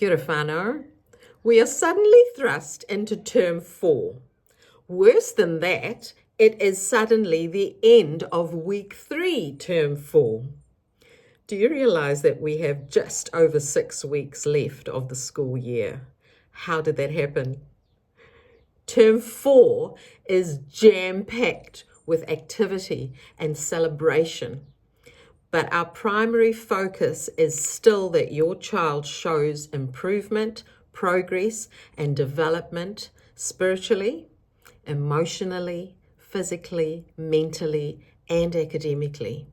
Kia ora whānau. We are suddenly thrust into term 4. Worse than that, it is suddenly the end of week 3, term 4. Do you realise that we have just over 6 weeks left of the school year? How did that happen? Term 4 is jam-packed with activity and celebration. But our primary focus is still that your child shows improvement, progress, and development spiritually, emotionally, physically, mentally, and academically.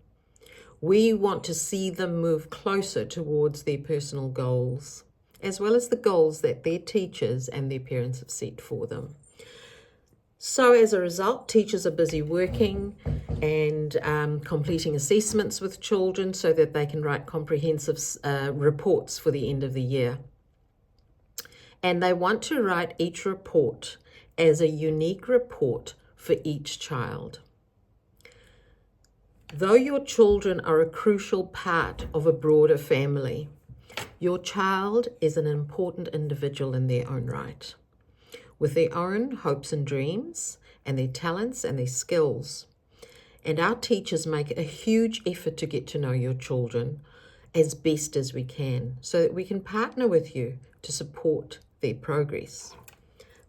We want to see them move closer towards their personal goals, as well as the goals that their teachers and their parents have set for them. So as a result, teachers are busy working and completing assessments with children so that they can write comprehensive reports for the end of the year. And they want to write each report as a unique report for each child. Though your children are a crucial part of a broader family, your child is an important individual in their own right, with their own hopes and dreams and their talents and their skills. And our teachers make a huge effort to get to know your children as best as we can so that we can partner with you to support their progress.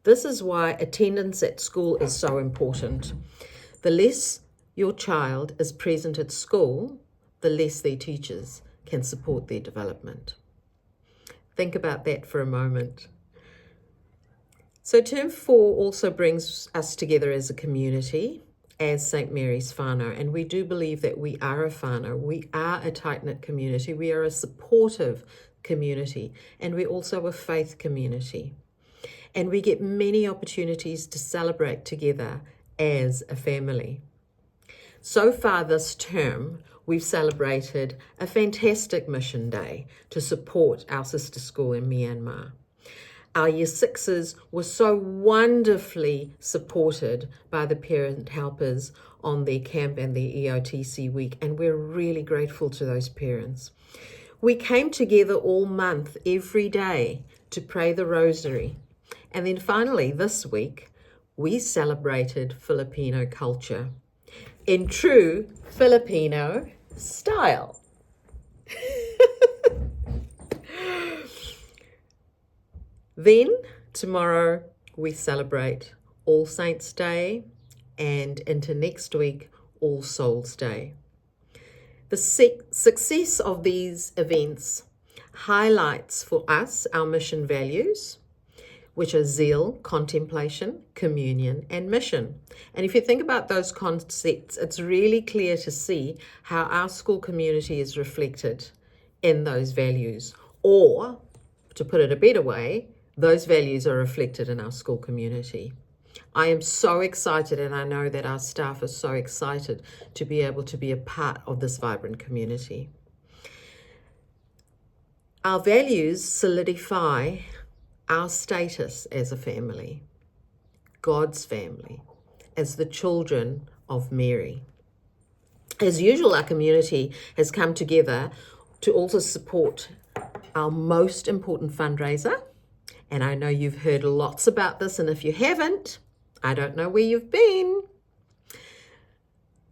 This is why attendance at school is so important. The less your child is present at school, the less their teachers can support their development. Think about that for a moment. So term 4 also brings us together as a community, as St. Mary's whānau, and we do believe that we are a whānau, we are a tight-knit community, we are a supportive community, and we're also a faith community. And we get many opportunities to celebrate together as a family. So far this term, we've celebrated a fantastic mission day to support our sister school in Myanmar. Our Year 6s were so wonderfully supported by the parent helpers on their camp and their EOTC week, and we're really grateful to those parents. We came together all month, every day, to pray the rosary. And then finally, this week, we celebrated Filipino culture in true Filipino style. Then, tomorrow, we celebrate All Saints' Day, and into next week, All Souls' Day. The success of these events highlights for us our mission values, which are zeal, contemplation, communion, and mission. And if you think about those concepts, it's really clear to see how our school community is reflected in those values. Or, to put it a better way, those values are reflected in our school community. I am so excited, and I know that our staff are so excited to be able to be a part of this vibrant community. Our values solidify our status as a family, God's family, as the children of Mary. As usual, our community has come together to also support our most important fundraiser. And I know you've heard lots about this, and if you haven't, I don't know where you've been.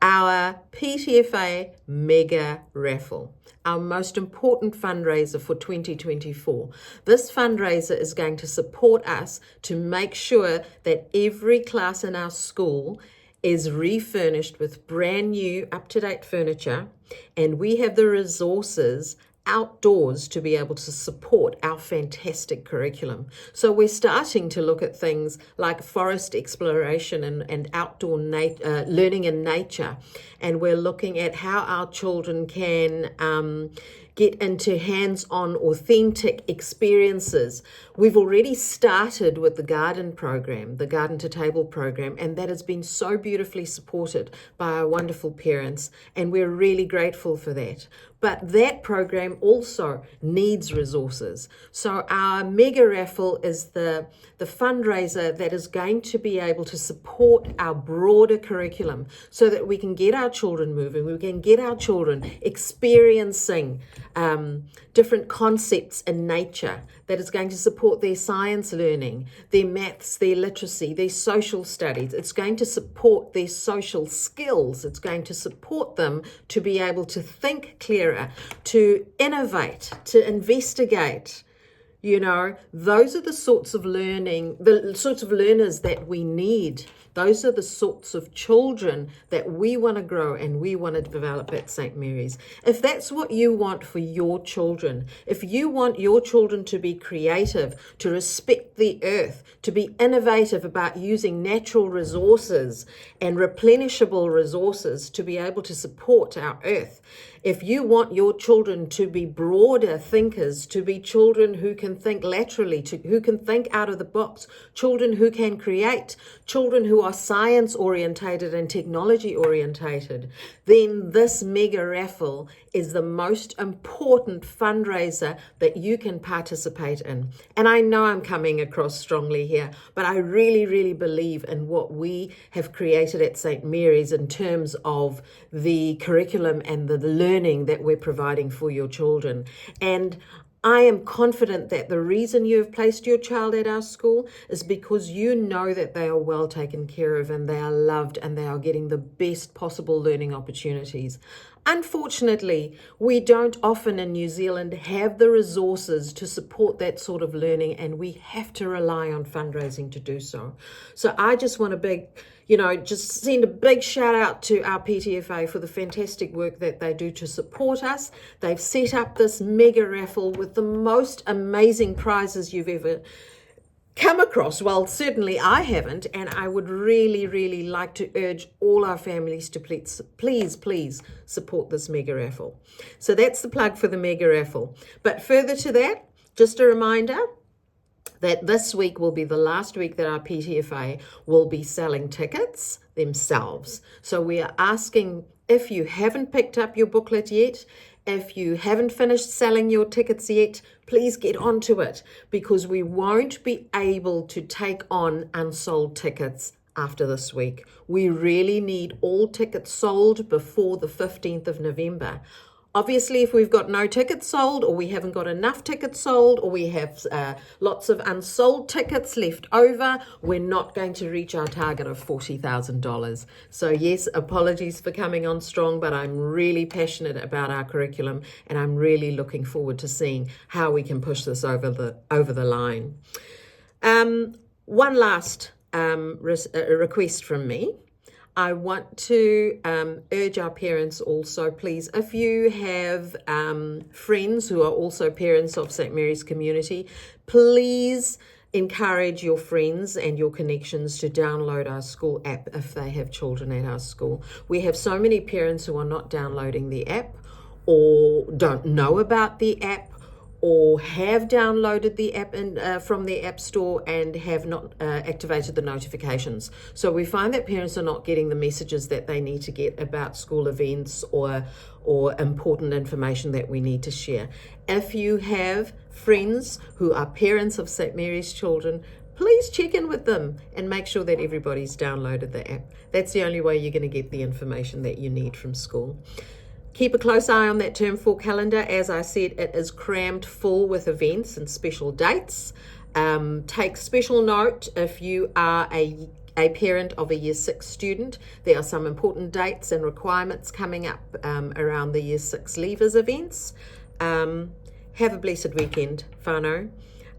Our PTFA Mega Raffle, our most important fundraiser for 2024. This fundraiser is going to support us to make sure that every class in our school is refurnished with brand new, up-to-date furniture, and we have the resources outdoors to be able to support our fantastic curriculum. So we're starting to look at things like forest exploration and outdoor learning in nature. And we're looking at how our children can get into hands-on, authentic experiences. We've already started with the garden program, the Garden to Table program, and that has been so beautifully supported by our wonderful parents, and we're really grateful for that. But that program also needs resources. So our mega raffle is the fundraiser that is going to be able to support our broader curriculum so that we can get our children moving, we can get our children experiencing different concepts in nature, that is going to support their science learning, their maths, their literacy, their social studies. It's going to support their social skills. It's going to support them to be able to think clearer, to innovate, to investigate. You know, those are the sorts of learning, the sorts of learners that we need. Those are the sorts of children that we want to grow and we want to develop at St. Mary's. If that's what you want for your children, if you want your children to be creative, to respect the earth, to be innovative about using natural resources and replenishable resources to be able to support our earth, if you want your children to be broader thinkers, to be children who can think laterally, who can think out of the box, children who can create, children who are science orientated and technology orientated, then this mega raffle is the most important fundraiser that you can participate in. And I know I'm coming across strongly here, but I really, really believe in what we have created at St. Mary's in terms of the curriculum and the learning that we're providing for your children. And I am confident that the reason you have placed your child at our school is because you know that they are well taken care of and they are loved and they are getting the best possible learning opportunities. Unfortunately, we don't often in New Zealand have the resources to support that sort of learning, and we have to rely on fundraising to do so. So I just want to just send a big shout out to our PTFA for the fantastic work that they do to support us. They've set up this mega raffle with the most amazing prizes you've ever come across. Well, certainly I haven't, and I would really, really like to urge all our families to please support this mega raffle. So that's the plug for the mega raffle. But further to that, just a reminder that this week will be the last week that our PTFA will be selling tickets themselves. So we are asking, if you haven't picked up your booklet yet, if you haven't finished selling your tickets yet, please get onto it, because we won't be able to take on unsold tickets after this week. We really need all tickets sold before the 15th of November. Obviously, if we've got no tickets sold, or we haven't got enough tickets sold, or we have lots of unsold tickets left over, we're not going to reach our target of $40,000. So yes, apologies for coming on strong, but I'm really passionate about our curriculum, and I'm really looking forward to seeing how we can push this over the line. One last request from me. I want to urge our parents also, please, if you have friends who are also parents of St. Mary's Community, please encourage your friends and your connections to download our school app if they have children at our school. We have so many parents who are not downloading the app, or don't know about the app, or have downloaded the app from the App Store and have not activated the notifications. So we find that parents are not getting the messages that they need to get about school events or important information that we need to share. If you have friends who are parents of St. Mary's children, please check in with them and make sure that everybody's downloaded the app. That's the only way you're going to get the information that you need from school. Keep a close eye on that Term 4 calendar. As I said, it is crammed full with events and special dates. Take special note if you are a parent of a Year 6 student. There are some important dates and requirements coming up around the Year 6 Leavers events. Have a blessed weekend, whānau.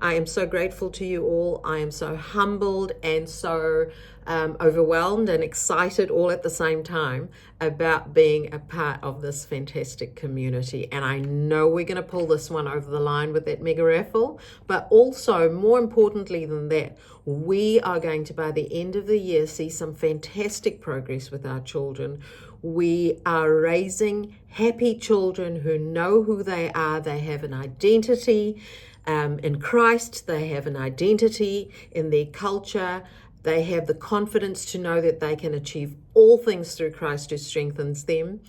I am so grateful to you all. I am so humbled and so overwhelmed and excited all at the same time about being a part of this fantastic community. And I know we're going to pull this one over the line with that mega raffle, but also more importantly than that, we are going to, by the end of the year, see some fantastic progress with our children. We are raising happy children who know who they are. They have an identity in Christ. They have an identity in their culture. They have the confidence to know that they can achieve all things through Christ who strengthens them.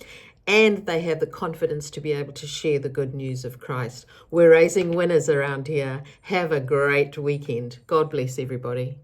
and they have the confidence to be able to share the good news of Christ. We're raising winners around here. Have a great weekend. God bless everybody.